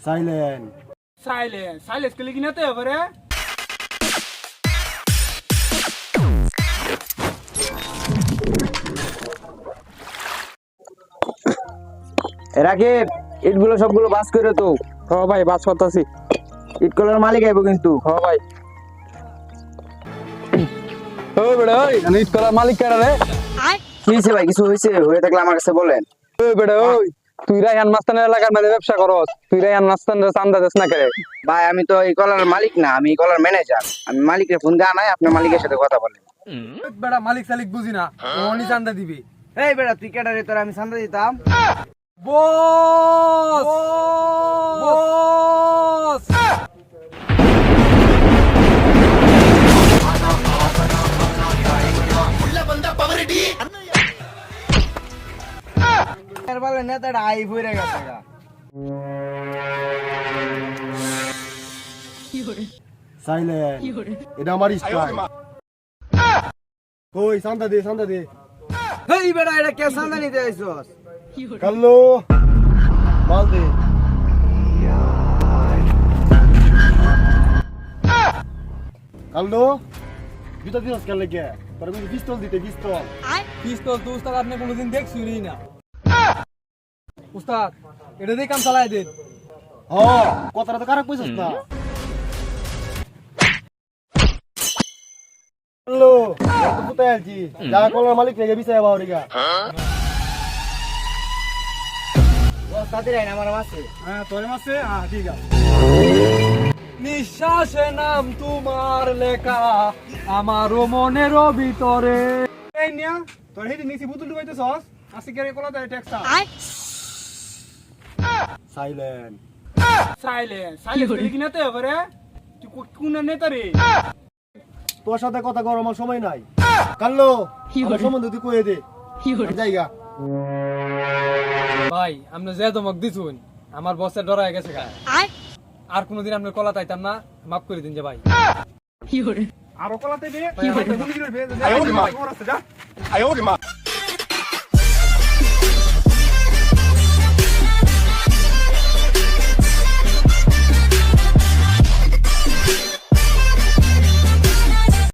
Silent silence কে লিখি না তো এবারে রাকিব ইটগুলো সবগুলো বাস করে তো। হ ভাই বাস করতেছি। ইটগুলোর মালিক আইবো কিন্তু। হ ভাই ও বেড়া ওই ইট কলার মালিক কারা রে? কি হয়েছে ভাই? কিছু হয়েছে? হয়ে থাকলে আমার কাছে বলেন। ও বেড়া ওই তুই রায়হান মাস্তানের এলাকার মধ্যে ব্যবসা করস, তুই রায়হান মাস্তানের চান্দা দেস না করে? ভাই আমি তো এই কলার মালিক না, আমি এই কলার ম্যানেজার। আমি মালিকের ফোন দেওয়া নাই, আপনার মালিকের সাথে কথা বলেন। বেটা মালিক সালিক বুঝি না ওনি চান্দা দিবি এই বেটা তুই কেডারে? তোর আমি চান্দা দিতাম। বস বস এর বলে নেতাটা আই ভরে গেছে গা। সাইলেন্ট এটা আমার স্টাইল। কই চান্দা দে এই বেটা এটা কে চান্দা নিতে আইছস? কাল্লো মাল দে। কাল্লো জুতা দিছস কেন লাগে? তোর আমি পিস্তল দিতে পিস্তল। পিস্তল তো উস্তাদ আপনি কোনোদিন দেখছুনি না উস্তাদ এটা দিয়ে কাম চালাই দেন হ কথাটা তো কারক কইছস না। কাল্লো তো কোথায় আছি? যা কলার মালিক লেগে বিছায় বাউরিগা। ওস্তাদের আইন আমার আছে। হ্যাঁ তোরে মাসে হ্যাঁ ঠিক আছে। নিঃশ্বাসে নাম তোমার লেখা আমারও মনের ভিতরে এই নিয়া তোর হেডি নিছি বুতুল ডুবাইতেছস। আসি কেরে কলা দেয় ট্যাক্সটা। সাইলেন্ট সাইলেন্স কে লিখি না তো এবারে তুই কোন নেতা রে তোর সাথে কথা কর আমার সময় নাই। কাল্লো আমার সম্বন্ধে তুই কয়ে দে জায়গা। ভাই আপনি যে ধমক দিছুন আমার বসের ডরায় গেছে গা আর কোনোদিন আপনি কলা তাইতাম না, মাফ করে দিন যে ভাই। আরো কলাতে দে। ভাই, আমার তো- গুলি করে দে।